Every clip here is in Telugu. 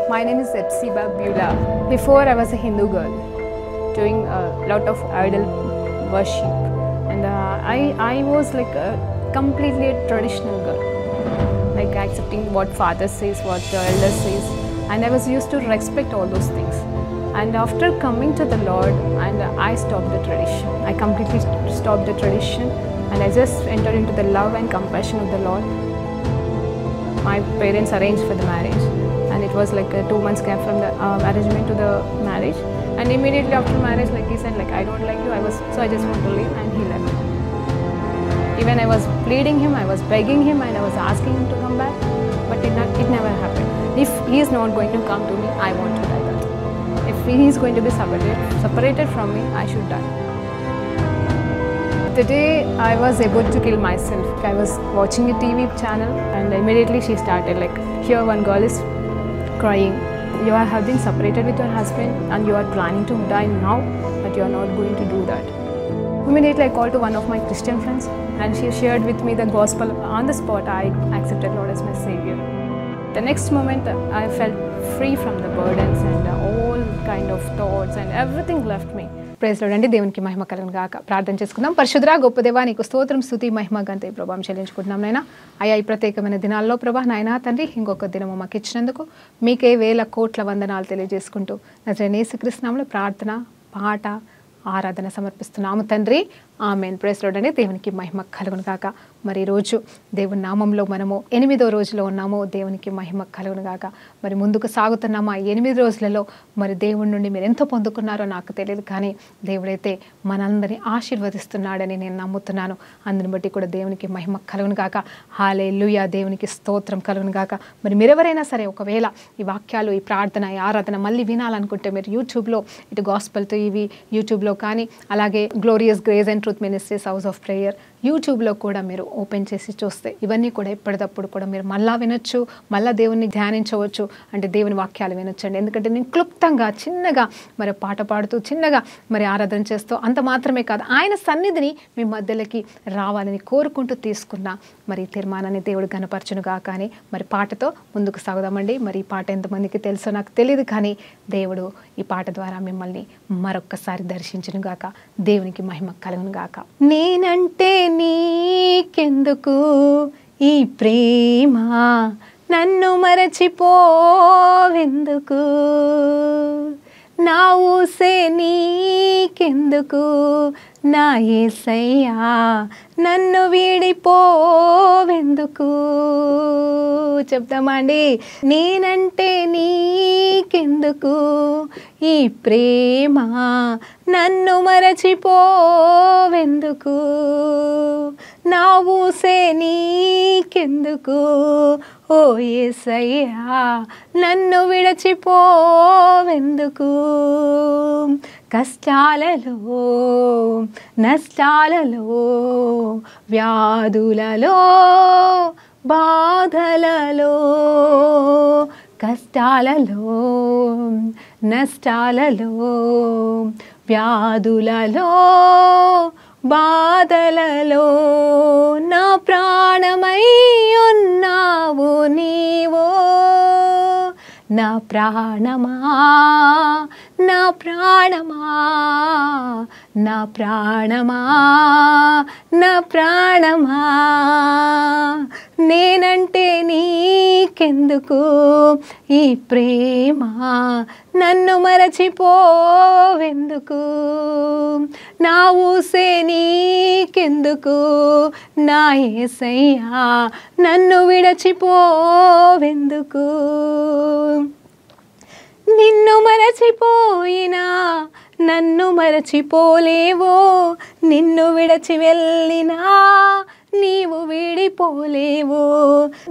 My name is Epsiba Beulah. Before I was a Hindu girl doing a lot of idol worship, and I was like completely a traditional girl, like accepting what father says, what the elder says, and I was used to respect all those things. And after coming to the Lord, and I stopped the tradition. I completely stopped the tradition, and I just entered into the love and compassion of the Lord. My parents arranged for the marriage, and it was like a 2 months gap from the arrangement to the marriage. And immediately after marriage, like he said, like I don't like you. So I just want to leave, and he left. Even I was pleading him, I was begging him, and I was asking him to come back, but it never happened. If he is not going to come to me, I want to die. If he is going to be separated from me, I should die. The day I was about to kill myself, I was watching a TV channel, and immediately she started like, here one girl is crying. You have been separated with your husband and you are planning to die now, but you are not going to do that. Immediately I called to one of my Christian friends, and she shared with me the gospel. On the spot, I accepted Lord as my Savior. The next moment, I felt free from the burdens and all kind of thoughts, and everything left me. Praise Lord అండి. దేవునికి మహిమ కలుగును గాక. ప్రార్థన చేసుకుందాం. పరిశుద్ధ గొప్ప దేవా, నీకు స్తోత్రం, స్తుతి, మహిమ, ఘనత, ప్రభావం చెల్లించుకుంటున్నాం నాయన. అయ్యా, ఈ ప్రత్యేకమైన దినాల్లో ప్రభా నాయన తండ్రి, ఇంకొక దినము మాకు ఇచ్చినందుకు మీకే వేల కోట్ల వందనాలు తెలియజేసుకుంటూ నజరేయుడైన యేసుక్రీస్తు నామములో ప్రార్థన, పాట, ఆరాధన సమర్పిస్తున్నాము తండ్రి. ఆమేన్. ప్రైజ్ లార్డ్ అండి. దేవునికి మహిమ కలుగును గాక. మరి ఈరోజు దేవుని నామంలో మనము 8వ రోజులో ఉన్నాము. దేవునికి మహిమ కలుగును గాక. మరి ముందుకు సాగుతున్నాము. ఆ 8 రోజులలో మరి దేవుడి నుండి మీరు ఎంతో పొందుకున్నారో నాకు తెలియదు, కానీ దేవుడైతే మనందరినీ ఆశీర్వదిస్తున్నాడని నేను నమ్ముతున్నాను. అందుని బట్టి కూడా దేవునికి మహిమ కలుగును గాక. హల్లెలూయా. దేవునికి స్తోత్రం కలుగును గాక. మరి మీరెవరైనా సరే ఒకవేళ ఈ వాక్యాలు, ఈ ప్రార్థన, ఈ ఆరాధన మళ్ళీ వినాలనుకుంటే మీరు యూట్యూబ్లో ఇటు గాస్పల్తో ఇవి యూట్యూబ్లో కానీ, అలాగే glorious grace and truth ministries house of prayer యూట్యూబ్లో కూడా మీరు ఓపెన్ చేసి చూస్తే ఇవన్నీ కూడా ఎప్పటికప్పుడు కూడా మీరు మళ్ళా వినొచ్చు, మళ్ళీ దేవుని ధ్యానించవచ్చు, అంటే దేవుని వాక్యాలు వినొచ్చండి. ఎందుకంటే నేను క్లుప్తంగా చిన్నగా మరి పాట పాడుతూ చిన్నగా మరి ఆరాధన చేస్తూ అంత మాత్రమే కాదు, ఆయన సన్నిధిని మీ మధ్యలోకి రావాలని కోరుకుంటూ తీసుకున్న మరి తీర్మానాన్ని దేవుడు గణపరచునుగా. కానీ మరి పాటతో ముందుకు సాగుదామండి. మరి ఈ పాట ఎంతమందికి తెలుసో నాకు తెలియదు, కానీ దేవుడు ఈ పాట ద్వారా మిమ్మల్ని మరొక్కసారి దర్శించునుగాక. దేవునికి మహిమ కలుగునుగాక. నేనంటే నీకెందుకు ఈ ప్రేమ, నన్ను మరచిపోవెందుకు, నా ఊసే నీకెందుకు, నా యేసయ్యా నన్ను వీడిపోవెందుకు. చెప్తామా అండి. నేనంటే నీకెందుకు ఈ ప్రేమ, నన్ను మరచిపోవెందుకు, నా ఊసే నీకెందుకు, ఓ యేసయ్యా నన్ను విడచిపోవెందుకు. కష్టాలలో, నష్టాలలో, వ్యాధులలో, బాధలలో, కష్టాలలో, నష్టాలలో, వ్యాధులలో, బాధలలో నా ప్రాణమై ఉన్నావు నీవో, నా ప్రాణమా, నా ప్రాణమా, నా ప్రాణమా, నా ప్రాణమా, నేనంటే నీకెందుకు ఈ ప్రేమ, నన్ను మరచిపోవెందుకు, నా ఊసే నీకెందుకు, నా యేసయ్యా నన్ను విడచిపోవెందుకు. నిన్ను మరచిపోయినా నన్ను మరచిపోలేవో, నిన్ను విడచి వెళ్ళినా నీవు వీడిపోలేవో.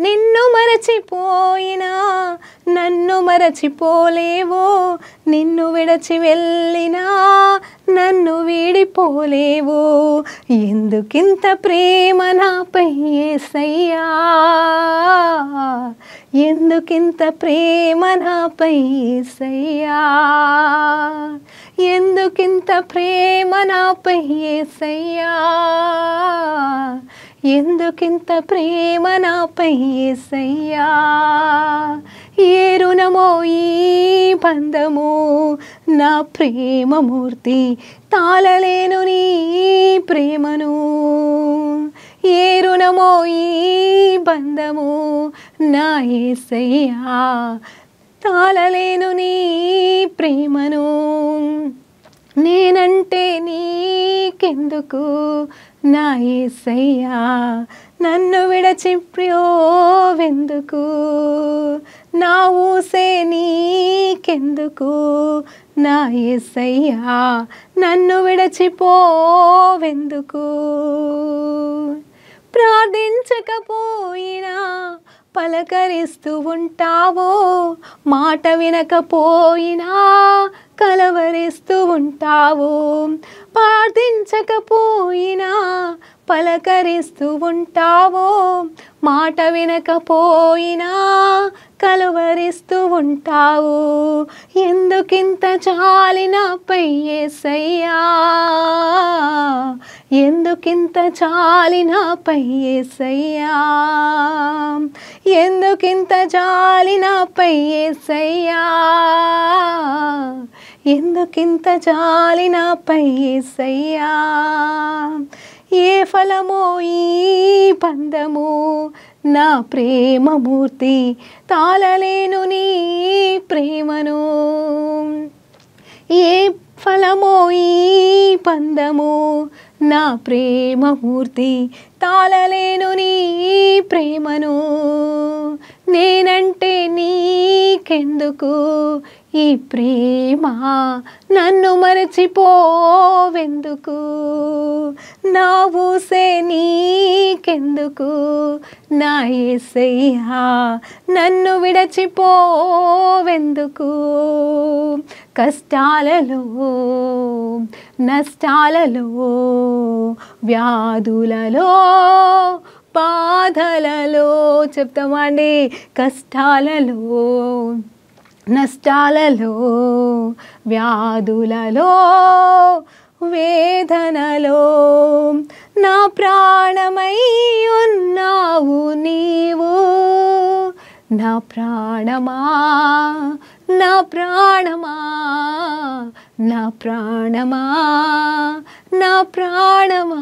నిన్ను మరచిపోయినా నన్ను మరచిపోలేవో, నిన్ను విడచి వెళ్ళినా నన్ను వీడిపోలేవో. ఎందుకింత ప్రేమ నాపై యేసయ్యా, ఎందుకింత ప్రేమ నాపై యేసయ్యా, ఎందుకింత ప్రేమ నాపై యేసయ్యా, ఎందుకింత ప్రేమ నాపై యేసయ్యా, ఏ రుణమో ఈ బంధము నా ప్రేమమూర్తి తాళలేను నీ ప్రేమను. ఏ రుణమో ఈ బంధము నా యేసయ్యా తాళలేను నీ ప్రేమను. నేనంటే నీకెందుకు నా యేసయ్యా నన్ను విడచిపోవెందుకు. నా ఊసే నీకెందుకు నా యేసయ్యా నన్ను విడచిపోవెందుకు. ప్రార్థించకపోయినా పలకరిస్తూ ఉంటావో, మాట వినకపోయినా కలవరిస్తూ ఉంటావు. ప్రార్థించకపోయినా పలకరిస్తూ ఉంటావో, మాట వినకపోయినా కలవరిస్తూ ఉంటావు. ఎందుకింత జాలి నాపై యేసయ్యా, ఎందుకింత జాలి నాపై యేసయ్యా, ఎందుకింత జాలి నాపై యేసయ్యా, ఎందుకింత జాలి నాపై యేసయ్యా. ఏ ఫలమో ఈ బంధము నా ప్రేమమూర్తి తాళలేను నీ ప్రేమను. ఏ ఫలమో ఈ బంధము నా ప్రేమమూర్తి తాళలేను నీ ప్రేమను. నేనంటే నీకెందుకు ఈ ప్రేమ నన్ను మరచిపోవెందుకు. నా ఊసే నీకెందుకు నా యేసయ్యా నన్ను విడచిపోవెందుకు. కష్టాలలో నష్టాలలో వ్యాధులలో బాధలలో చెప్తామండి, కష్టాలలో నష్టాలలో వ్యాధులలో వేదనలో నా ప్రాణమై ఉన్నావు నీవు. నా ప్రాణమా నా ప్రాణమా నా ప్రాణమా నా ప్రాణమా.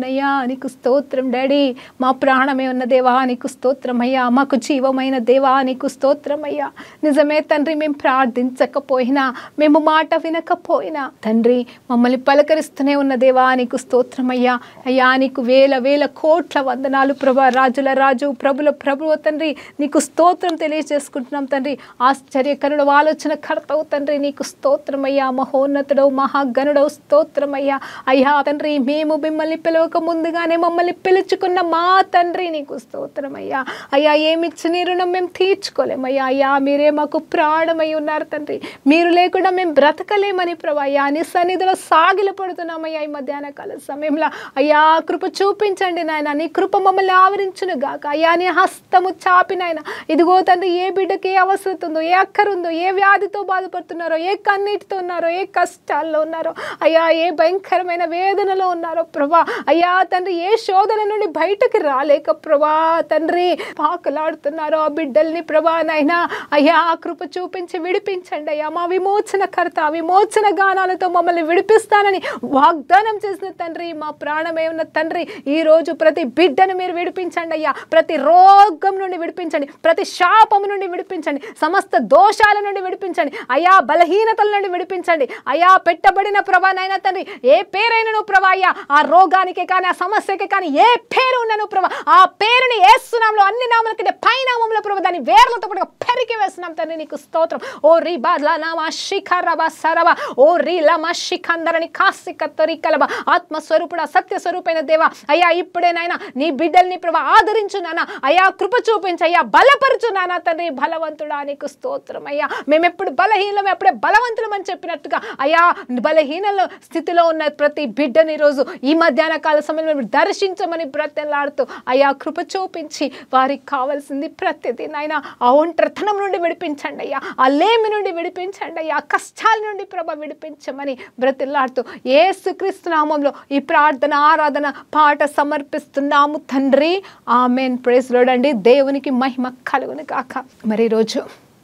నయ్యా నీకు స్తోత్రం డాడీ, మా ప్రాణమే ఉన్న దేవా నీకు స్తోత్రం అయ్యా, మాకు జీవమైన దేవా నీకు స్తోత్రం అయ్యా. నిజమే తండ్రి, మేము ప్రార్థించకపోయినా, మేము మాట వినకపోయినా తండ్రి మమ్మల్ని పలకరిస్తూనే ఉన్న దేవా నీకు స్తోత్రం అయ్యా. అయ్యా నీకు వేల వేల కోట్ల వందనాలు ప్రభా, రాజుల రాజు ప్రభుల ప్రభువు తండ్రి నీకు స్తోత్రం తెలియజేసుకుంటున్నాం తండ్రి. ఆశ్చర్యకరుడు ఆలోచన కర్తవు తండ్రి నీకు స్తోత్రం అయ్యా. మహోన్నతుడవు మహాగణుడవు స్తోత్రం అయ్యా. అయ్యా తండ్రి మేము మిమ్మల్ని పిలవక ముందుగానే మమ్మల్ని పిలుచుకున్న మా తండ్రి నీకు స్తోత్రం అయ్యా. అయ్యా ఏమిచ్చి నీ రుణం మేము తీర్చుకోలేమయ్యా. అయ్యా మీరే మాకు ప్రాణమై ఉన్నారు తండ్రి, మీరు లేకుండా మేము బ్రతకలేమని ప్రభా అయ్యా నీ సన్నిధిలో సాగిల పడుతున్నామయ్యా ఈ మధ్యాహ్న కాల సమయంలో. అయ్యా కృప చూపించండి నాయన, నీ కృప మమ్మల్ని ఆవరించును గాక. అయ్యా నీ హస్తము చాపినాయన, ఇదిగో తండ్రి ఏ బిడ్డకి ఏ అవసరం ఉందో, ఏ అక్కరుందో, ఏ వ్యాధితో బాధపడుతున్నారో, ఏ కన్నీటితో ఉన్నారో, ఏ కష్టాల్లో ఉన్నారో అయ్యా, ఏ భయంకరమైన వేదనలో ఉన్నారో ప్రభా అయ్యా తండ్రి, ఏ శోధన నుండి బయటకు రాలేక ప్రభా తండ్రి పాకలాడుతున్నారో ఆ బిడ్డల్ని ప్రభా నాయనా అయ్యా కృప చూపించి విడిపించండి అయ్యా. మా విమోచనకర్త విమోచన గానాలతో మమ్మల్ని విడిపిస్తానని వాగ్దానం చేసిన తండ్రి, మా ప్రాణమే ఉన్న తండ్రి, ఈరోజు ప్రతి బిడ్డను మీరు విడిపించండి అయ్యా. ప్రతి రోగం నుండి విడిపించండి, ప్రతి శాపము నుండి విడిపించండి, సమస్త దోషాల నుండి విడిపించండి అయ్యా, బలహీనతల నుండి విడిపించండి అయ్యా. పెట్టబడిన ప్రభా నాయన తండ్రి ఏ పేరైనను ప్రభా అయ్యా, ఆ రోగానికి కానీ ఆ సమస్యకి కానీ ఏ పేరు ఉన్నను ప్రభా, ఆ పేరుని యేసు నామములో అన్ని నామముల కంటే పై నామములో ప్రభా దాని వేర్లతో పాటు పెరికి వేస్తున్నాం తండ్రి నీకు స్తోత్రం. ఓ రీబాలా నామా శిఖరబ సరవ ఓ రీలమ శిఖందరని కాసిక తరికలబ ఆత్మస్వరూపుడ సత్య స్వరూపైన దేవ అయ్యా ఇప్పుడే నాయన నీ బిడ్డల్ని ప్రభా ఆదరించు నాన్న అయ్యా, కృప చూపించు అయ్యా, బలపరచు నాన్న తండ్రి, బలవంతుడా నీకు స్తోత్రం. స్తోత్రం అయ్యా. మేము ఎప్పుడు బలహీనం ఎప్పుడే బలవంతులం అని చెప్పినట్టుగా అయ్యా, బలహీనలో స్థితిలో ఉన్న ప్రతి బిడ్డని ఈరోజు ఈ మధ్యాహ్న కాల సమయంలో మీరు దర్శించమని బ్రతిలాడుతూ అయ్యా కృప చూపించి వారికి కావాల్సింది ప్రతిదీ నాయనా ఆ ఒంటరితనం నుండి విడిపించండి అయ్యా, ఆ లేమి నుండి విడిపించండి అయ్యా, కష్టాల నుండి ప్రభ విడిపించమని బ్రతిలాడుతూ యేసుక్రీస్తు నామములో ఈ ప్రార్థన ఆరాధన పాట సమర్పిస్తున్నాము తండ్రి. ఆమేన్. ప్రైజ్ లార్డ్ అండి. దేవునికి మహిమ కలుగును గాక. మరి ఈరోజు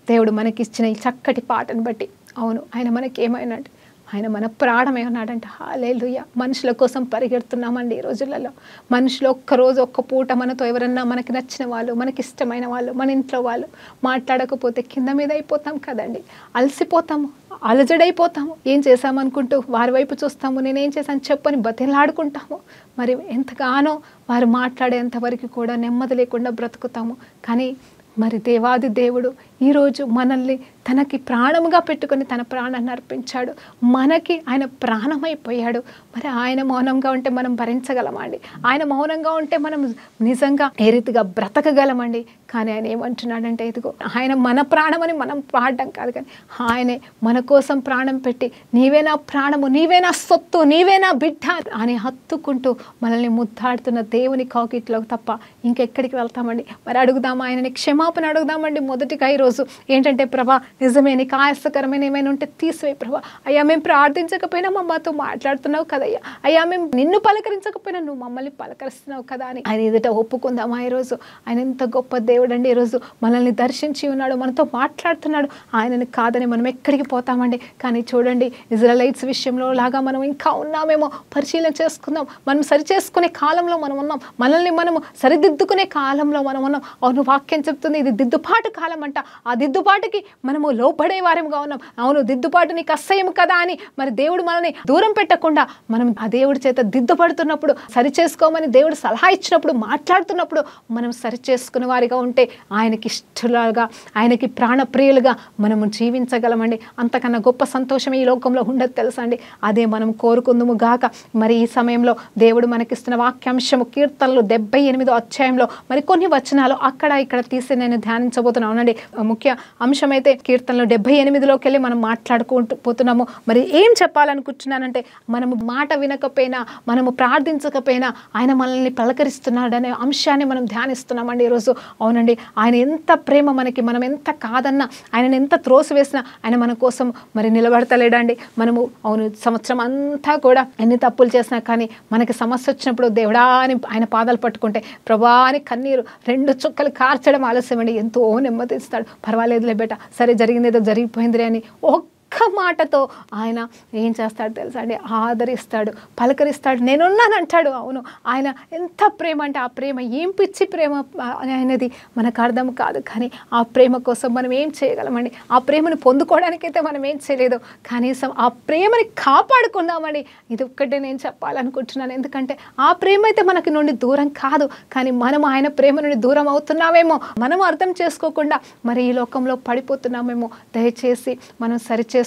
దేవుడు మనకిచ్చిన ఈ చక్కటి పాటను బట్టి అవును ఆయన మనకి ఏమైనాడు, ఆయన మన ప్రాణమే ఉన్నాడంట. హల్లెలూయా. మనుషుల కోసం పరిగెడుతున్నామండి ఈ రోజులలో. మనుషులు ఒక్కరోజు ఒక్క పూట మనతో ఎవరన్నా మనకి నచ్చిన వాళ్ళు, మనకి ఇష్టమైన వాళ్ళు, మన ఇంట్లో వాళ్ళు మాట్లాడకపోతే కింద మీద అయిపోతాం కదండి, అలసిపోతాము, అలజడైపోతాము. ఏం చేశామనుకుంటూ వారి వైపు చూస్తాము, నేనేం చేశాను చెప్పని బతిలాడుకుంటాము. మరి ఎంతగానో వారు మాట్లాడేంత వరకు కూడా నెమ్మది లేకుండా బ్రతుకుతాము. కానీ మరి దేవాది దేవుడు ఈరోజు మనల్ని తనకి ప్రాణముగా పెట్టుకొని తన ప్రాణాన్ని అర్పించాడు. మనకి ఆయన ప్రాణమైపోయాడు. మరి ఆయన మౌనంగా ఉంటే మనం భరించగలమండి? ఆయన మౌనంగా ఉంటే మనం నిజంగా ఏ రీతిగా బ్రతకగలమండి? కానీ ఆయన ఏమంటున్నాడంటే ఇదిగో ఆయన మన ప్రాణమని మనం పాడడం కాదు, కానీ ఆయనే మన కోసం ప్రాణం పెట్టి నీవే నా ప్రాణము, నీవే నా సొత్తు, నీవే నా బిడ్డ అని హత్తుకుంటూ మనల్ని ముద్దాడుతున్న దేవుని కాకిట్లో తప్ప ఇంకెక్కడికి వెళ్తామండి? మరి అడుగుదాం, ఆయనని క్షమాపణ అడుగుదామండి. మొదటిగా ఈరోజు ఏంటంటే ప్రభా నిజమే నీకు ఆయాసకరమైన ఏమైనా ఉంటే తీసివేయి ప్రభా. అయ్యా మేము ప్రార్థించకపోయినా మాతో మాట్లాడుతున్నావు కదయ్యా, అయ్యా మేము నిన్ను పలకరించకపోయినా నువ్వు మమ్మల్ని పలకరిస్తున్నావు కదా అని ఆయన ఎదుట ఒప్పుకుందామా? ఈరోజు ఆయన ఎంత గొప్ప దేవుడు అండి. ఈరోజు మనల్ని దర్శించి ఉన్నాడు, మనతో మాట్లాడుతున్నాడు. ఆయనని కాదని మనం ఎక్కడికి పోతామండి? కానీ చూడండి ఇజ్రాయెలైట్స్ విషయంలో లాగా మనం ఇంకా ఉన్నామేమో పరిశీలన చేసుకుందాం. మనం సరి చేసుకునే కాలంలో మనం ఉన్నాం, మనల్ని మనము సరిదిద్దుకునే కాలంలో మనం ఉన్నాం. అవును వాక్యం చెప్తుంది ఇది దిద్దుబాటు కాలం అంట. ఆ దిద్దుబాటుకి మనము లోపడే వారంగా ఉన్నాం. అవును దిద్దుబాటు నీకు అసహ్యం కదా అని మరి దేవుడు మనల్ని దూరం పెట్టకుండా మనం ఆ దేవుడి చేత దిద్దుపడుతున్నప్పుడు, సరి చేసుకోమని దేవుడు సలహా ఇచ్చినప్పుడు, మాట్లాడుతున్నప్పుడు మనం సరి చేసుకునే వారిగా ఉంటే ఆయనకి ఇష్టలుగా, ఆయనకి ప్రాణప్రియులుగా మనము జీవించగలమండి. అంతకన్నా గొప్ప సంతోషం ఈ లోకంలో ఉండదు తెలుసా అండి. అదే మనం కోరుకుందుము గాక. మరి ఈ సమయంలో దేవుడు మనకిస్తున్న వాక్యాంశము కీర్తనలు 78వ అధ్యాయంలో మరి కొన్ని వచనాలు అక్కడ ఇక్కడ తీసి నేను ధ్యానించబోతున్నాను అనండి. ముఖ్య అంశం అయితే కీర్తనలు 78లోకి వెళ్ళి మనం మాట్లాడుకుంటూ పోతున్నాము. మరి ఏం చెప్పాలనుకుంటున్నానంటే మనము మాట వినకపోయినా, మనము ప్రార్థించకపోయినా ఆయన మనల్ని పలకరిస్తున్నాడనే అంశాన్ని మనం ధ్యానిస్తున్నామండి ఈరోజు. అవునండి ఆయన ఎంత ప్రేమ మనకి, మనం ఎంత కాదన్నా, ఆయనను ఎంత త్రోసివేసినా ఆయన మన కోసం మరి నిలబడతలేడండి. మనము అవును సంవత్సరం అంతా కూడా ఎన్ని తప్పులు చేసినా కానీ మనకి సమస్య వచ్చినప్పుడు దేవుడా అని ఆయన పాదాలు పట్టుకుంటే ప్రభా అని కన్నీరు 2 చుక్కలు కార్చడం ఆలస్యం అండి ఎంతో నెమ్మదిస్తాడు. పర్వాలేదులే బేట, సరే జరిగిందేదో జరిగిపోయిందిలే అని ఒక్క మాటతో ఆయన ఏం చేస్తాడు తెలుసా అండి? ఆదరిస్తాడు, పలకరిస్తాడు, నేనున్నాను అంటాడు. అవును ఆయన ఎంత ప్రేమ అంటే ఆ ప్రేమ ఏం పిచ్చి ప్రేమ అనేది మనకు అర్థం కాదు. కానీ ఆ ప్రేమ కోసం మనం ఏం చేయగలమండి? ఆ ప్రేమను పొందుకోవడానికైతే మనం ఏం చేయలేదు, కనీసం ఆ ప్రేమని కాపాడుకుందామండి. ఇది ఒక్కటే నేను చెప్పాలనుకుంటున్నాను. ఎందుకంటే ఆ ప్రేమ అయితే మనకి నుండి దూరం కాదు, కానీ మనం ఆయన ప్రేమ నుండి దూరం అవుతున్నామేమో, మనం అర్థం చేసుకోకుండా మరి ఈ లోకంలో పడిపోతున్నామేమో. దయచేసి మనం సరిచేసుకొని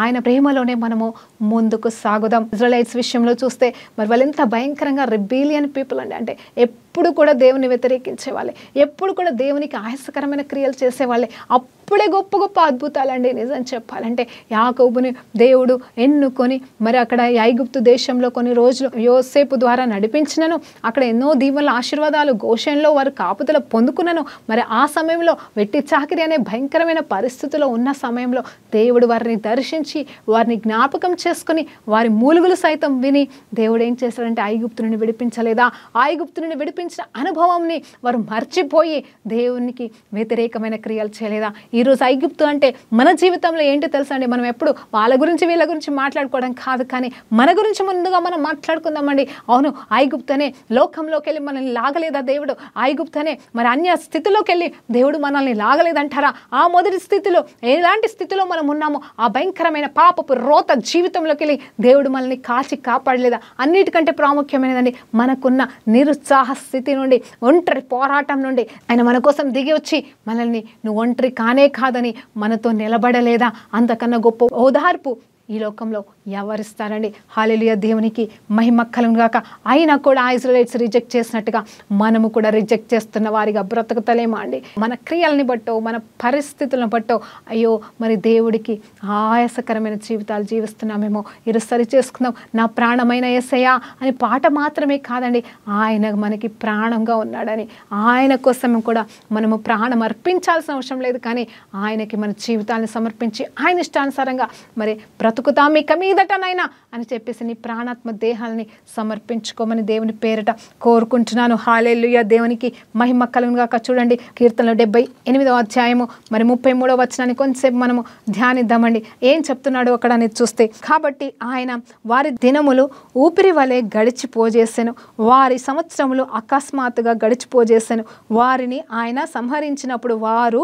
ఆయన ప్రేమలోనే మనము ముందుకు సాగుదాం. ఇజ్రాయెలైట్స్ విషయంలో చూస్తే మరి వాళ్ళు ఎంత భయంకరంగా రెబీలియన్ పీపుల్ అండి. అంటే ఎప్పుడు కూడా దేవుని వ్యతిరేకించే వాళ్ళే, ఎప్పుడు కూడా దేవునికి ఆయాసకరమైన క్రియలు చేసేవాళ్ళే. అప్పుడే గొప్ప గొప్ప అద్భుతాలండి. నిజం చెప్పాలంటే యాకోబుని దేవుడు ఎన్నుకొని మరి అక్కడ ఐగుప్తు దేశంలో కొన్ని రోజులు యోసేపు ద్వారా నడిపించినను, అక్కడ ఎన్నో దీవెనల ఆశీర్వాదాలు గోషెన్లో వారు కాపుదల పొందుకున్నాను. మరి ఆ సమయంలో వెట్టి చాకిరి అనే భయంకరమైన పరిస్థితిలో ఉన్న సమయంలో దేవుడు వారిని దర్శించి వారిని జ్ఞాపకం చేసుకుని వారి మూలుగులు సైతం విని దేవుడు ఏం చేశాడంటే ఐగుప్తు నుండి విడిపించలేదా? ఐగుప్తు నుండి విడిపించిన అనుభవంని వారు మర్చిపోయి దేవునికి వ్యతిరేకమైన క్రియలు చేయలేదా? ఈరోజు ఐగుప్తు అంటే మన జీవితంలో ఏంటో తెలుసా అండి? మనం ఎప్పుడు వాళ్ళ గురించి వీళ్ళ గురించి మాట్లాడుకోవడం కాదు, కానీ మన గురించి ముందుగా మనం మాట్లాడుకుందామండి. అవును ఐగుప్తు అనే లోకంలోకి వెళ్ళి మనల్ని లాగలేదా దేవుడు? ఐగుప్తు అనే మరి అన్య స్థితిలోకి వెళ్ళి దేవుడు మనల్ని లాగలేదంటారా? ఆ మొదటి స్థితిలో ఎలాంటి స్థితిలో మనం ఉన్నామో ఆ భయంకరమైన పాపపు రోత జీవితంలోకి వెళ్ళి దేవుడు మనల్ని కాచి కాపాడలేదా? అన్నిటికంటే ప్రాముఖ్యమైనదండి మనకున్న నిరుత్సాహ స్థితి నుండి, ఒంటరి పోరాటం నుండి ఆయన మన కోసం దిగి వచ్చి మనల్ని నువ్వు ఒంటరి కానే కాదని మనతో నిలబడలేదా? అంతకన్నా గొప్ప ఓదార్పు ఈ లోకంలో ఎవరిస్తారండి? హల్లెలూయా, దేవునికి మహిమ కలుగును గాక. అయినా కూడా ఆ ఇజ్రాయెలీట్స్ రిజెక్ట్ చేసినట్టుగా మనము కూడా రిజెక్ట్ చేస్తున్న వారిగా బ్రతుకుతలేమా అండి? మన క్రియల్ని బట్టో, మన పరిస్థితులను బట్టో అయ్యో మరి దేవుడికి ఆయాసకరమైన జీవితాలు జీవిస్తున్నామేమో. ఈరోజు సరి చేసుకుందాం. నా ప్రాణమైన యేసయ్యా అని పాట మాత్రమే కాదండి, ఆయన మనకి ప్రాణంగా ఉన్నాడని, ఆయన కోసం కూడా మనము ప్రాణం అర్పించాల్సిన అవసరం లేదు, కానీ ఆయనకి మన జీవితాన్ని సమర్పించి ఆయన ఇష్టానుసారంగా మరి బ్రతుకుతాం ఇక మీదటనైనా అని చెప్పేసి నీ ప్రాణాత్మ దేహాలని సమర్పించుకోమని దేవుని పేరిట కోరుకుంటున్నాను. హల్లెలూయా, దేవునికి మహిమ కలుగును గాక. చూడండి కీర్తనలు 78వ అధ్యాయము మరి 33వ వచనాన్ని కొంచెంసేపు మనము ధ్యానిద్దామండి. ఏం చెప్తున్నాడు అక్కడ అనేది చూస్తే, కాబట్టి ఆయన వారి దినములు ఊపిరి వలె గడిచిపోజేసెను, వారి సంవత్సరములు అకస్మాత్తుగా గడిచిపోజేసెను. వారిని ఆయన సంహరించినప్పుడు వారు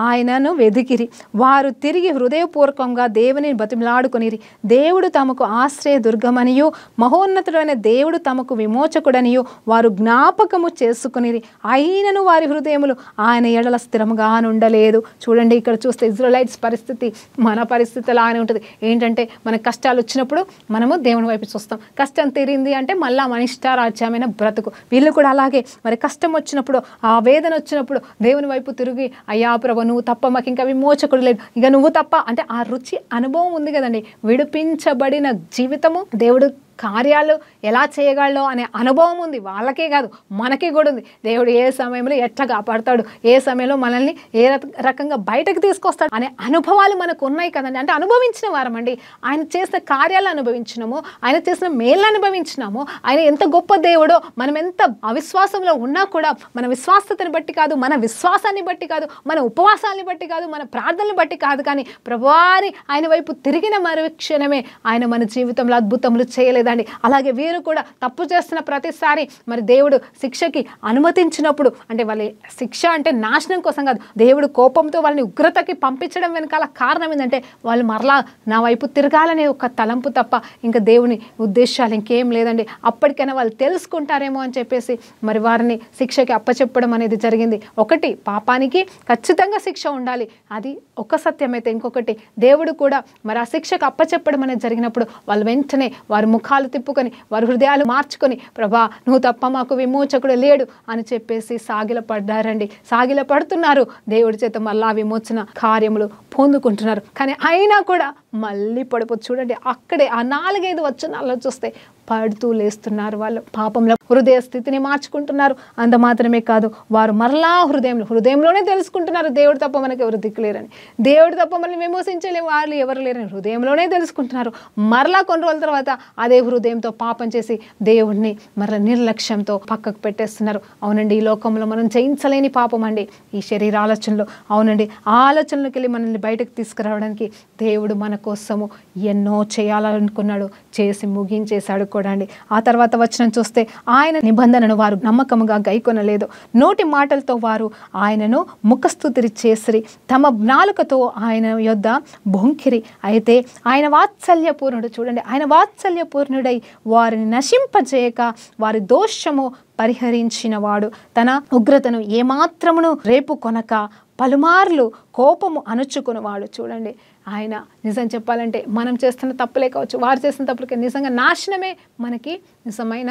ఆయనను వెదికిరి, వారు తిరిగి హృదయపూర్వకంగా దేవుని బతిమలాడుకొనిరి. దేవుడు తమకు ఆశ్రయ దుర్గమనియు మహోన్నతుడైన దేవుడు తమకు విమోచకుడనియు వారు జ్ఞాపకము చేసుకునిరి. అయినను వారి హృదయములు ఆయన ఎడల స్థిరముగా ఉండలేదు. చూడండి ఇక్కడ చూస్తే ఇజ్రాయెలైట్స్ పరిస్థితి మన పరిస్థితి అలానే ఉంటుంది. ఏంటంటే మన కష్టాలు వచ్చినప్పుడు మనము దేవుని వైపు చూస్తాం, కష్టం తీరింది అంటే మళ్ళా మన ఇష్టారాజ్యమైన బ్రతుకు. వీళ్ళు కూడా అలాగే మరి కష్టం వచ్చినప్పుడు, ఆ వేదన వచ్చినప్పుడు దేవుని వైపు తిరిగి అయ్యా ప్రభు నువ్వు తప్ప మాకు ఇంకా విమోచకుడు లేదు, ఇక నువ్వు తప్ప అంటే ఆ రుచి అనుభవం ఉంది కదండి. విడిపించబడిన జీవితము, దేవుడు కార్యాలు ఎలా చేయగలడో అనే అనుభవం ఉంది. వాళ్ళకే కాదు మనకి కూడా ఉంది. దేవుడు ఏ సమయంలో ఎట్లా కాపాడతాడు, ఏ సమయంలో మనల్ని ఏ రకంగా బయటకు తీసుకొస్తాడు అనే అనుభవాలు మనకు ఉన్నాయి కదండి. అంటే అనుభవించిన వారమండి. ఆయన చేసిన కార్యాలు అనుభవించినాము, ఆయన చేసిన మేలు అనుభవించినాము. ఆయన ఎంత గొప్ప దేవుడో మనం ఎంత అవిశ్వాసంలో ఉన్నా కూడా మన విశ్వాసతని బట్టి కాదు, మన విశ్వాసాన్ని బట్టి కాదు, మన ఉపవాసాన్ని బట్టి కాదు, మన ప్రార్థనలు బట్టి కాదు, కానీ ప్రభువాని ఆయన వైపు తిరిగిన మరుక్షణమే ఆయన మన జీవితంలో అద్భుతములు చేయలేదు. అలాగే వీరు కూడా తప్పు చేస్తున్న ప్రతిసారి మరి దేవుడు శిక్షకి అనుమతించినప్పుడు, అంటే వాళ్ళ శిక్ష అంటే నాశనం కోసం కాదు, దేవుడు కోపంతో వాళ్ళని ఉగ్రతకి పంపించడం వెనకాల కారణం ఏంటంటే వాళ్ళు మరలా నా వైపు తిరగాలనే ఒక తలంపు తప్ప ఇంకా దేవుని ఉద్దేశాలు ఇంకేం లేదండి. అప్పటికైనా వాళ్ళు తెలుసుకుంటారేమో అని చెప్పేసి మరి వారిని శిక్షకి అప్పచెప్పడం అనేది జరిగింది. ఒకటి, పాపానికి ఖచ్చితంగా శిక్ష ఉండాలి, అది ఒక సత్యమైతే, ఇంకొకటి దేవుడు కూడా మరి ఆ శిక్షకు అప్పచెప్పడం అనేది జరిగినప్పుడు వాళ్ళు వెంటనే వారి ముఖాలు తిప్పుకొని వారి హృదయాలు మార్చుకొని ప్రభా నువ్వు తప్ప మాకు విమోచకుడు లేడు అని చెప్పేసి సాగిల పడ్డారండి, సాగిల పడుతున్నారు. దేవుడి చేత మళ్ళా విమోచన కార్యములు పొందుకుంటున్నారు. కానీ అయినా కూడా మళ్ళీ పడిపోతుంది. చూడండి అక్కడే ఆ 4-5 వచనాల్లో చూస్తే పడుతూ లేస్తున్నారు. వాళ్ళు పాపంలో హృదయ స్థితిని మార్చుకుంటున్నారు. అంత మాత్రమే కాదు, వారు మరలా హృదయంలోనే తెలుసుకుంటున్నారు దేవుడు తప్ప మనకు ఎవరు దిక్కులేరని, దేవుడు తప్ప మనల్ని విమోచించలే వాళ్ళు ఎవరు లేరని హృదయంలోనే తెలుసుకుంటున్నారు. మరలా కొన్ని రోజుల తర్వాత అదే హృదయంతో పాపం చేసి దేవుడిని మరలా నిర్లక్ష్యంతో పక్కకు పెట్టేస్తున్నారు. అవునండి, ఈ లోకంలో మనం జయించలేని పాపం అండి ఈ శరీర ఆలోచనలు. అవునండి, ఆ ఆలోచనలోకి వెళ్ళి మనల్ని బయటకు తీసుకురావడానికి దేవుడు మన కోసము ఎన్నో చేయాలనుకున్నాడు, చేసి ముగించేశాడు కూడా అండి. ఆ తర్వాత వచనం చూస్తే ఆయన నిబంధనను వారు నమ్మకముగా గైకొనలేదు, నోటి మాటలతో వారు ఆయనను ముఖస్తుతి చేసిరి, తమ నాలుకతో ఆయన యొద్ద బొంకిరి. అయితే ఆయన వాత్సల్యపూర్ణుడు, చూడండి ఆయన వాత్సల్యపూర్ణుడై వారిని నశింపజేయక వారి దోషము పరిహరించినవాడు, తన ఉగ్రతను ఏమాత్రమును రేపు కొనక పలుమార్లు కోపము అణుచుకునేవాడు. చూడండి ఆయన నిజం చెప్పాలంటే మనం చేస్తున్న తప్పులే కావచ్చు, వారు చేస్తున్న తప్పులకే నిజంగా నాశనమే మనకి నిజమైన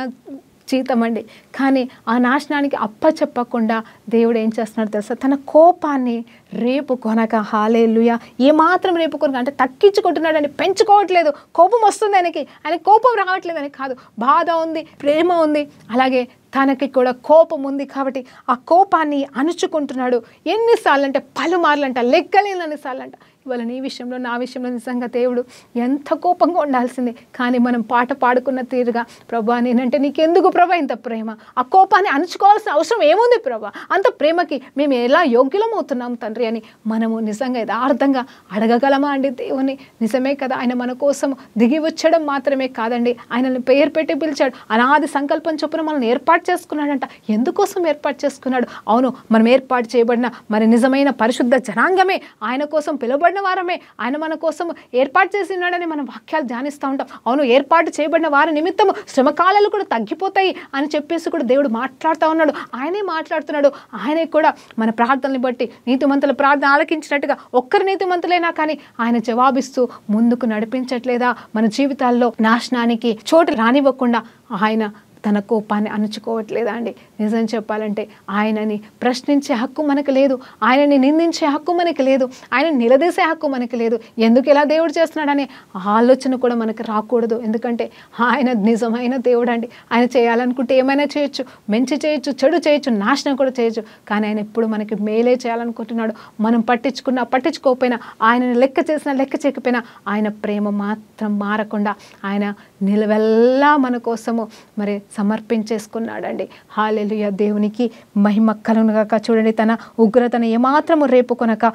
జీతం అండి. కానీ ఆ నాశనానికి అప్పచెప్పకుండా దేవుడు ఏం చేస్తున్నాడు తెలుసా, తన కోపాన్ని రేపు కొనక, హల్లెలూయా, ఏమాత్రం రేపు కొనక అంటే తక్కించుకుంటున్నాడు అని, పెంచుకోవట్లేదు. కోపం వస్తుంది ఆయనకి, ఆయన కోపం రావట్లేదని కాదు, బాధ ఉంది, ప్రేమ ఉంది, అలాగే తనకి కూడా కోపం ఉంది కాబట్టి ఆ కోపాన్ని అణుచుకుంటున్నాడు. ఎన్నిసార్లు అంటే పలుమార్లు అంట, లెక్కలేనన్నిసార్లు అంట. ఇవాళ నీ విషయంలో నా విషయంలో నిజంగా దేవుడు ఎంత కోపంగా ఉండాల్సిందే, కానీ మనం పాట పాడుకున్న తీరుగా ప్రభా నేనంటే నీకెందుకు ప్రభా ఇంత ప్రేమ, ఆ కోపాన్ని అణుచుకోవాల్సిన అవసరం ఏముంది ప్రభా, అంత ప్రేమకి మేము ఎలా యోగ్యులం అవుతున్నాం తండ్రి అని మనము నిజంగా యథార్థంగా అడగగలమా అండి దేవుని? నిజమే కదా, ఆయన మన కోసం దిగి వచ్చడం మాత్రమే కాదండి, ఆయనని పేరు పెట్టి పిలిచాడు, అనాది సంకల్పం చొప్పున మనల్ని ఏర్పాటు ఏర్పాటు చేసుకున్నాడంట. ఎందుకోసం ఏర్పాటు చేసుకున్నాడు? అవును, మనం ఏర్పాటు చేయబడిన మరి నిజమైన పరిశుద్ధ జనాంగమే, ఆయన కోసం పిలువబడిన వారమే, ఆయన మన కోసం ఏర్పాటు చేసి ఉన్నాడని మనం వాక్యాలు ధ్యానిస్తూ ఉంటాం. అవును, ఏర్పాటు చేయబడిన వారి నిమిత్తము శ్రమకాలాలు కూడా తగ్గిపోతాయి అని చెప్పేసి కూడా దేవుడు మాట్లాడుతూ ఉన్నాడు. ఆయనే మాట్లాడుతున్నాడు. ఆయనే కూడా మన ప్రార్థనని బట్టి నీతిమంతుల ప్రార్థన ఆలకించినట్టుగా ఒక్కరు నీతిమంతులైనా కానీ ఆయన జవాబిస్తూ ముందుకు నడిపించట్లేదా? మన జీవితాల్లో నాశనానికి చోటు రానివ్వకుండా ఆయన తన కోపాన్ని అణుచుకోవట్లేదా అండి? నిజం చెప్పాలంటే ఆయనని ప్రశ్నించే హక్కు మనకు లేదు, ఆయనని నిందించే హక్కు మనకు లేదు, ఆయన నిలదీసే హక్కు మనకు లేదు. ఎందుకు ఇలా దేవుడు చేస్తున్నాడనే ఆలోచన కూడా మనకు రాకూడదు. ఎందుకంటే ఆయన నిజమైన దేవుడు అండి. ఆయన చేయాలనుకుంటే ఏమైనా చేయొచ్చు, మంచి చేయొచ్చు, చెడు చేయొచ్చు, నాశనం కూడా చేయొచ్చు. కానీ ఆయన ఎప్పుడు మనకి మేలే చేయాలనుకుంటున్నాడు. మనం పట్టించుకున్నా పట్టించుకోకపోయినా, ఆయనని లెక్క చేసినా లెక్క చేయకపోయినా ఆయన ప్రేమ మాత్రం మారకుండా ఆయన నిలవెల్లా మన కోసము మరి సమర్పించేసుకున్నాడండి. హల్లెలూయా, దేవునికి మహిమ కలుగునుగాక. చూడండి, తన ఉగ్రతను ఏమాత్రము రేపుకొనక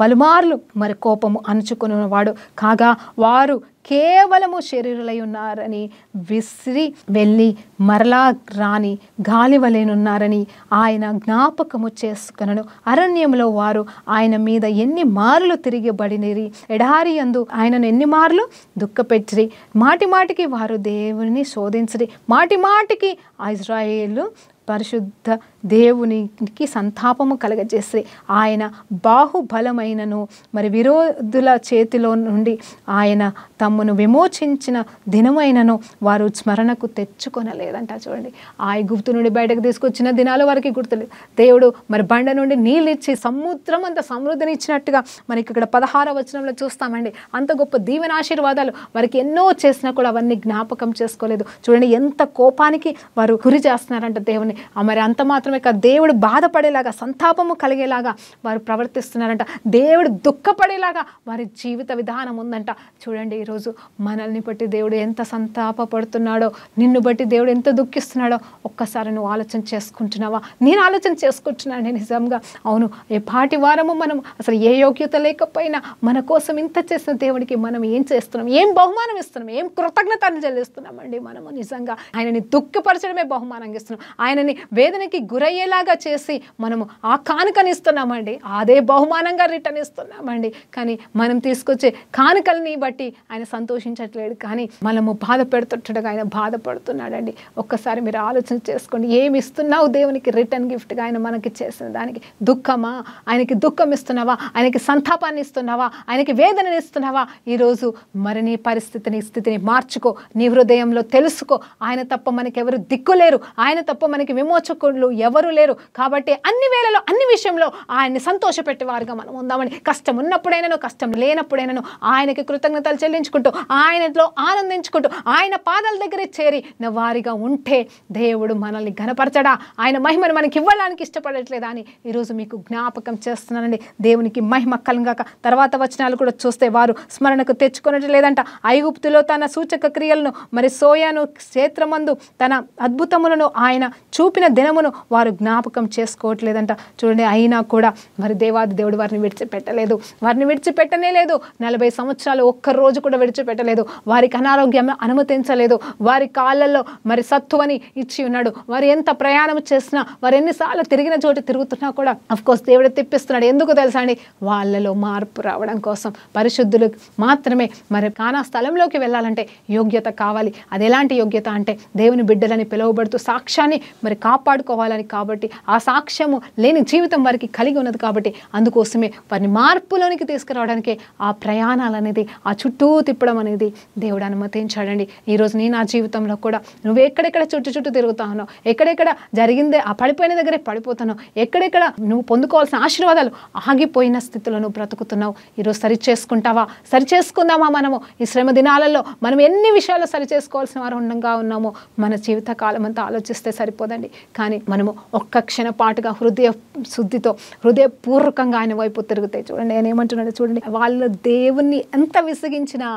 పలుమార్లు మరి కోపము అణుచుకునేవాడు కాగా వారు కేవలము శరీరులై ఉన్నారని విసిరి వెళ్ళి మరలా రాని గాలివలేనున్నారని ఆయన జ్ఞాపకము చేసుకొనను. అరణ్యంలో వారు ఆయన మీద ఎన్ని మార్లు తిరిగిబడినిరి, ఎడారి యందు ఆయనను ఎన్ని మార్లు దుఃఖపెట్టిరి. మాటి మాటికి వారు దేవుని శోధించిరి, మాటి మాటికి ఇశ్రాయేలు పరిశుద్ధ దేవునికి సంతాపము కలగజేసి ఆయన బాహుబలమైనను మరి విరోధుల చేతిలో నుండి ఆయన తమ్మును విమోచించిన దినమైనను వారు స్మరణకు తెచ్చుకొనలేదంట. చూడండి, ఆ ఐగుప్తు నుండి బయటకు తీసుకొచ్చిన దినాలు వారికి గుర్తులేదు. దేవుడు మరి బండ నుండి నీళ్ళు ఇచ్చి సముద్రం అంత సమృద్ధిని ఇచ్చినట్టుగా మనకి ఇక్కడ 16వ వచనంలో చూస్తామండి. అంత గొప్ప దీవెన ఆశీర్వాదాలు వారికి ఎన్నో చేసినా కూడా అవన్నీ జ్ఞాపకం చేసుకోలేదు. చూడండి, ఎంత కోపానికి వారు గురి చేస్తున్నారంట దేవుని. మరి అంత మాత్రమే కాదు, దేవుడు బాధపడేలాగా సంతాపము కలిగేలాగా వారు ప్రవర్తిస్తున్నారంట. దేవుడు దుఃఖపడేలాగా వారి జీవిత విధానం ఉందంట. చూడండి, ఈరోజు మనల్ని బట్టి దేవుడు ఎంత సంతాపపడుతున్నాడో, నిన్ను బట్టి దేవుడు ఎంత దుఃఖిస్తున్నాడో ఒక్కసారి నువ్వు ఆలోచన చేసుకుంటున్నావా? నేను ఆలోచన చేసుకుంటున్నాను నిజంగా. అవును, ఏ పాటి వారము మనం అసలు ఏ యోగ్యత లేకపోయినా మన కోసం ఇంత చేసిన దేవుడికి మనం ఏం చేస్తున్నాం, ఏం బహుమానం ఇస్తున్నాం, ఏం కృతజ్ఞతను చెల్లిస్తున్నామండి? మనము నిజంగా ఆయనని దుఃఖపరచడమే బహుమానంగా ఇస్తున్నాం. ఆయనని వేదనకి గురయ్యేలాగా చేసి మనము ఆ కానుకనిస్తున్నామండి, అదే బహుమానంగా రిటర్న్ ఇస్తున్నామండి. కానీ మనం తీసుకొచ్చే కానుకల్ని బట్టి ఆయన సంతోషించట్లేడు, కానీ మనము బాధ పెడుతుండగా ఆయన బాధపడుతున్నాడండి. ఒక్కసారి మీరు ఆలోచన చేసుకోండి, ఏమి ఇస్తున్నావు దేవునికి రిటర్న్ గిఫ్ట్గా? ఆయన మనకి చేసిన దానికి దుఃఖమా? ఆయనకి దుఃఖం ఇస్తున్నావా? ఆయనకి సంతాపాన్ని ఇస్తున్నావా? ఆయనకి వేదనని ఇస్తున్నావా? ఈరోజు మరి నీ పరిస్థితిని, స్థితిని మార్చుకో, నీ హృదయంలో తెలుసుకో. ఆయన తప్ప మనకెవరు దిక్కులేరు, ఆయన తప్ప మనకి విమోచకులు ఎవరు లేరు. కాబట్టి అన్ని వేళలో అన్ని విషయంలో ఆయన్ని సంతోషపెట్టేవారుగా మనం ఉందామని, కష్టం ఉన్నప్పుడైనాను కష్టం లేనప్పుడైనాను ఆయనకి కృతజ్ఞతలు చెల్లించుకుంటూ, ఆయనలో ఆనందించుకుంటూ, ఆయన పాదాల దగ్గరే చేరి వారిగా ఉంటే దేవుడు మనల్ని ఘనపరచడా? ఆయన మహిమను మనకి ఇవ్వడానికి ఇష్టపడట్లేదా అని ఈరోజు మీకు జ్ఞాపకం చేస్తున్నానండి. దేవునికి మహిమ కలుగాక. తర్వాత వచనాలు కూడా చూస్తే వారు స్మరణకు తెచ్చుకొనట్లేదంట. ఐగుప్తులో తన సూచక క్రియలను మరి సోయాను క్షేత్రమందు తన అద్భుతములను ఆయన చూపిన దినమును వారు జ్ఞాపకం చేసుకోవట్లేదంట. చూడండి, అయినా కూడా మరి దేవాది దేవుడు వారిని విడిచిపెట్టలేదు, వారిని విడిచిపెట్టనే లేదు. 40 సంవత్సరాలు ఒక్కరోజు కూడా విడిచిపెట్టలేదు. వారికి అనారోగ్యం అనుమతించలేదు. వారి కాళ్ళల్లో మరి సత్తువని ఇచ్చి ఉన్నాడు. వారు ఎంత ప్రయాణం చేసినా, వారు ఎన్నిసార్లు తిరిగిన చోటు తిరుగుతున్నా కూడా అఫ్కోర్స్ దేవుడు తెప్పిస్తున్నాడు. ఎందుకు తెలుసా అండి? వాళ్ళలో మార్పు రావడం కోసం. పరిశుద్ధులు మాత్రమే మరి కానా స్థలంలోకి వెళ్ళాలంటే యోగ్యత కావాలి. అది ఎలాంటి యోగ్యత అంటే దేవుని బిడ్డలని పిలువబడుతూ సాక్ష్యాన్ని మరి కాపాడుకోవాలని. కాబట్టి ఆ సాక్ష్యము లేని జీవితం వారికి కలిగి ఉన్నది. కాబట్టి అందుకోసమే వారిని మార్పులోనికి తీసుకురావడానికి ఆ ప్రయాణాలు అనేది, ఆ చుట్టూ తిప్పడం అనేది దేవుడు అనుమతించాడండి. ఈరోజు నేను నా జీవితంలో కూడా నువ్వు ఎక్కడెక్కడ చుట్టూ తిరుగుతా ఉన్నావు, ఎక్కడెక్కడ జరిగిందే ఆ పడిపోయిన దగ్గరే పడిపోతున్నావు, ఎక్కడెక్కడ నువ్వు పొందుకోవాల్సిన ఆశీర్వాదాలు ఆగిపోయిన స్థితిలో నువ్వు బ్రతుకుతున్నావు. ఈరోజు సరి చేసుకుంటావా? సరి చేసుకుందామా? మనము ఈ శ్రమ దినాలలో మనం ఎన్ని విషయాలు సరి చేసుకోవాల్సిన వారు ఉండగా ఉన్నామో మన జీవిత కాలం అంతా ఆలోచిస్తే సరిపోదండి. కానీ మనము ఒక్క క్షణ పాటుగా హృదయ శుద్ధితో, హృదయపూర్వకంగా ఆయన వైపు తిరుగుతాయి. చూడండి, ఆయన ఏమంటున్నాడు చూడండి, వాళ్ళు దేవుణ్ణి ఎంత విసిగించినా,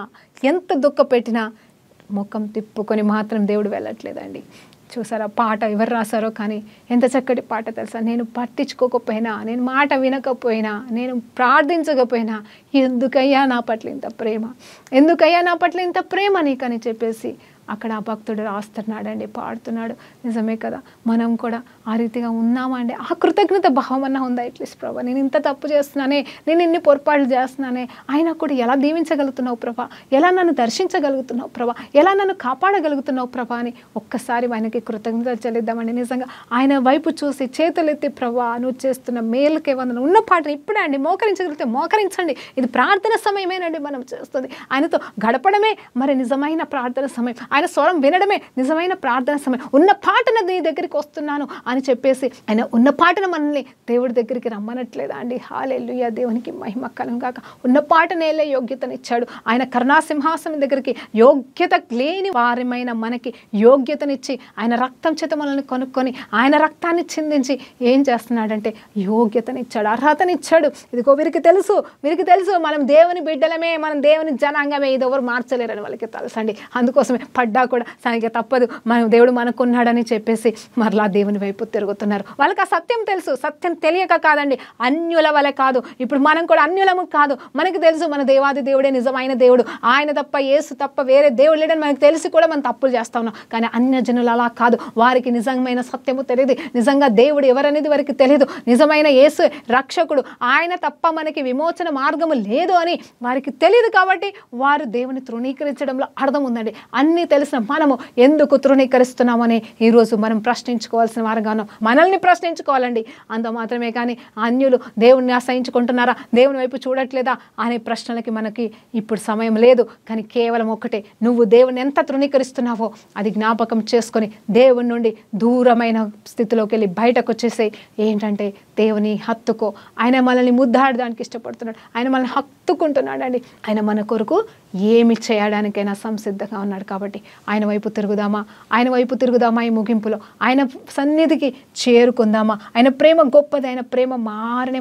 ఎంత దుఃఖ పెట్టినా ముఖం తిప్పుకొని మాత్రం దేవుడు వెళ్ళట్లేదండి. చూసారా పాట ఎవరు రాశారో? కానీ ఎంత చక్కటి పాట తెలుసా? నేను పట్టించుకోకపోయినా, నేను మాట వినకపోయినా, నేను ప్రార్థించకపోయినా, ఎందుకయ్యా నా పట్ల ఇంత ప్రేమ, ఎందుకయ్యా నా పట్ల ఇంత ప్రేమ నీకని చెప్పేసి అక్కడ ఆ భక్తుడు రాస్తున్నాడండి, పాడుతున్నాడు. నిజమే కదా, మనం కూడా ఆ రీతిగా ఉన్నామా అండి? ఆ కృతజ్ఞత భావం అన్నా ఉందా? అట్లీస్ట్ ప్రభా, నేను ఇంత తప్పు చేస్తున్నానే, నేను ఇన్ని పొరపాట్లు చేస్తున్నానే, అయినా కూడా ఎలా దీవించగలుగుతున్నావు ప్రభా, ఎలా నన్ను దర్శించగలుగుతున్నావు ప్రభా, ఎలా నన్ను కాపాడగలుగుతున్నావు ప్రభా అని ఒక్కసారి ఆయనకి కృతజ్ఞత చెల్లిద్దామండి. నిజంగా ఆయన వైపు చూసి చేతులెత్తి, ప్రభా నువ్వు చేస్తున్న మేలుకే వందనం. ఉన్న పాటను ఇప్పుడే అండి మోకరించగలిగితే మోకరించండి. ఇది ప్రార్థన సమయమేనండి. మనం చేస్తుంది ఆయనతో గడపడమే మరి నిజమైన ప్రార్థన సమయం. ఆయన స్వరం వినడమే నిజమైన ప్రార్థన సమయం. ఉన్న పాటను నీ దగ్గరికి వస్తున్నాను అని చెప్పేసి ఆయన ఉన్న పాటను మనల్ని దేవుడి దగ్గరికి రమ్మనట్లేదా అండి? హల్లెలూయా, దేవునికి మహిమ కలుగును గాక. ఉన్న పాటనేలే యోగ్యతనిచ్చాడు. ఆయన కరుణాసింహాసనం దగ్గరికి యోగ్యత లేని వారమైన మనకి యోగ్యతనిచ్చి ఆయన రక్తం చేత మనల్ని కొనుక్కొని ఆయన రక్తాన్ని చిందించి ఏం చేస్తున్నాడంటే యోగ్యతనిచ్చాడు, అర్హతనిచ్చాడు. ఇదిగో వీరికి తెలుసు మనం దేవుని బిడ్డలమే, మనం దేవుని జనాంగమే, ఇది ఎవరు మార్చలేరని వాళ్ళకి తెలుసు అండి. అందుకోసమే పడ్డా కూడా సరిగ్గా తప్పదు, మనం దేవుడు మనకున్నాడని చెప్పేసి మరలా దేవుని వైపు తిరుగుతున్నారు. వాళ్ళకి ఆ సత్యం తెలుసు. సత్యం తెలియక కాదండి, అన్యుల వలె కాదు. ఇప్పుడు మనం కూడా అన్యులము కాదు. మనకు తెలుసు మన దేవాది దేవుడే నిజమైన దేవుడు, ఆయన తప్ప యేసు తప్ప వేరే దేవుడు లేడని మనకు తెలిసి కూడా మనం తప్పులు చేస్తా ఉన్నాం. కానీ అన్యజనులు అలా కాదు. వారికి నిజమైన సత్యము తెలియదు, నిజంగా దేవుడు ఎవరనేది వారికి తెలియదు. నిజమైన యేసు రక్షకుడు, ఆయన తప్ప మనకి విమోచన మార్గము లేదు అని వారికి తెలియదు. కాబట్టి వారు దేవుని తృణీకరించడంలో అర్థం ఉందండి. అన్నీ తెలిసిన మనము ఎందుకు తృణీకరిస్తున్నామని ఈరోజు మనం ప్రశ్నించుకోవాల్సిన వారుగాను మనల్ని ప్రశ్నించుకోవాలండి. అంత మాత్రమే కానీ అన్యులు దేవుణ్ణి అసహించుకుంటున్నారా, దేవుని వైపు చూడట్లేదా అనే ప్రశ్నలకి మనకి ఇప్పుడు సమయం లేదు. కానీ కేవలం ఒకటే, నువ్వు దేవుని ఎంత తృణీకరిస్తున్నావో అది జ్ఞాపకం చేసుకొని దేవుని నుండి దూరమైన స్థితిలోకి వెళ్ళి బయటకు వచ్చేసే. ఏంటంటే దేవుని హత్తుకో. ఆయన మనల్ని ముద్దాడడానికి ఇష్టపడుతున్నాడు, ఆయన మనల్ని హత్తుకుంటున్నాడు అండి. ఆయన మన కొరకు ఏమి చేయడానికైనా సంసిద్ధంగా ఉన్నాడు. కాబట్టి ఆయన వైపు తిరుగుదామా ఈ ముగింపులో ఆయన సన్నిధికి చేరుకుందామా. ఆయన ప్రేమ గొప్పది, ఆయన ప్రేమ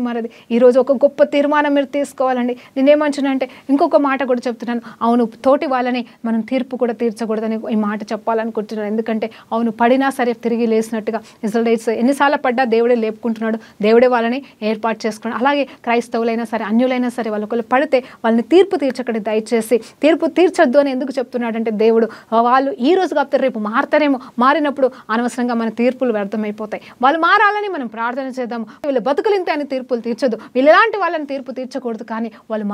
మారది. ఈరోజు ఒక గొప్ప తీర్మానం మీరు తీసుకోవాలండి. నేనేమంటున్నానంటే ఇంకొక మాట కూడా చెప్తున్నాను. అవును, తోటి వాళ్ళని మనం తీర్పు కూడా తీర్చకూడదని ఈ మాట చెప్పాలనుకుంటున్నాను. ఎందుకంటే అవును, పడినా సరే తిరిగి లేసినట్టుగా ఇజ్రాయెలీయులు ఎన్నిసార్లు పడ్డా దేవుడే లేపుకుంటున్నాడు, దేవుడే వాళ్ళని ఏర్పాటు చేసుకున్నాడు. అలాగే క్రైస్తవులైనా సరే అన్యులైనా సరే వాళ్ళొకళ్ళు పడితే వాళ్ళని తీర్పు తీర్చకండి, దయచేసి తీర్పు తీర్చొద్దు అని ఎందుకు చెప్తున్నాడంటే దేవుడు వాళ్ళు ఈ రోజు కాకపోతే రేపు మారతారేమో, మారినప్పుడు అనవసరంగా మన తీర్పులు వ్యర్థమైపోతాయి. వాళ్ళు మారాలని మనం ప్రార్థన చేద్దాము. వీళ్ళు బతుకులింతే అని తీర్పులు తీర్చొద్దు, వీళ్ళలాంటి వాళ్ళని తీర్పు తీర్చకూడదు. కానీ వాళ్ళు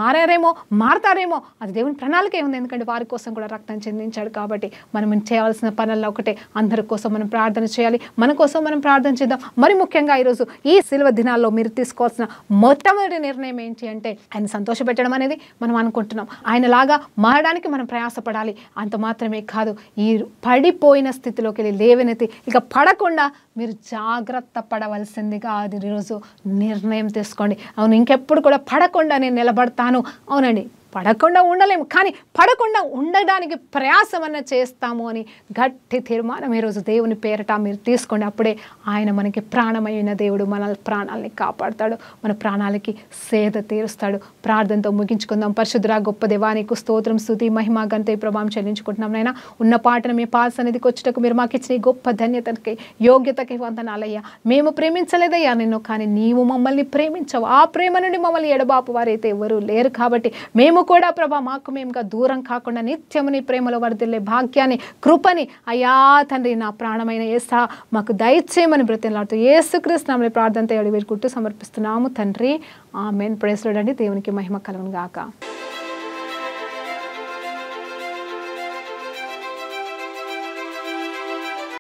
మారతారేమో అది దేవుని ప్రణాళికే ఉంది. ఎందుకంటే వారి కోసం కూడా రక్తం చెందించాడు. కాబట్టి మనం చేయాల్సిన పనుల్లో ఒకటే, అందరి కోసం మనం ప్రార్థన చేయాలి, మన కోసం మనం ప్రార్థన చేద్దాం. మరి ముఖ్యంగా ఈరోజు ఈ శిలువ దినాల్లో మీరు తీసుకోవాల్సిన మొట్టమొదటి నిర్ణయం ఏంటి అంటే ఆయన సంతోషపెట్టడం అనేది మనం అనుకుంటున్నాం. ఆయనలాగా మారడానికి మనం ప్రయాసపడాలి. అంత మాత్రమే కాదు, ఈ పడిపోయిన స్థితిలోకి వెళ్ళి లేవనెత్తి ఇక పడకుండా మీరు జాగ్రత్త పడవలసిందిగా అది ఈరోజు నిర్ణయం తీసుకోండి. అవును, ఇంకెప్పుడు కూడా పడకుండా నేను నిలబడతాను. అవునండి, పడకుండా ఉండలేము, కానీ పడకుండా ఉండడానికి ప్రయాసమన్న చేస్తాము అని గట్టి తీర్మానం ఈరోజు దేవుని పేరట మీరు తీసుకోండి. అప్పుడే ఆయన మనకి ప్రాణమైన దేవుడు, మన ప్రాణాలని కాపాడుతాడు, మన ప్రాణాలకి సేద తీరుస్తాడు. ప్రార్థనతో ముగించుకుందాం. పరిశుద్ధుడా గొప్ప దేవా, నీకు స్తోత్రం, స్తుతి, మహిమ, ఘనత, ప్రభావం చెల్లించుకుంటున్నాం. నైనా ఉన్న పాటను మీ పాద సన్నిధికి వచ్చేటకు మీరు మాకు ఇచ్చిన గొప్ప ధన్యతకి యోగ్యతకి వందనాలయ్యా. మేము ప్రేమించలేదయ్యా నిన్ను, కానీ నీవు మమ్మల్ని ప్రేమించవు. ఆ ప్రేమ నుండి మమ్మల్ని ఎడబాపు వారైతే ఎవరూ లేరు. కాబట్టి మేము కూడా ప్రభా మాకు మేముగా దూరం కాకుండా నిత్యము నీ ప్రేమలో వర్ధిల్లే భాగ్యాన్ని, కృపని అయ్యా తండ్రి నా ప్రాణమైన యేసా మాకు దయచేయమని బ్రతిమలాడుతూ యేసుక్రీస్తు నామములో ప్రార్థనతో వేడుకుంటూ సమర్పిస్తున్నాము తండ్రి. ఆమేన్. ప్రైజ్ లార్డ్ అండి. దేవునికి మహిమ కలుగును గాక.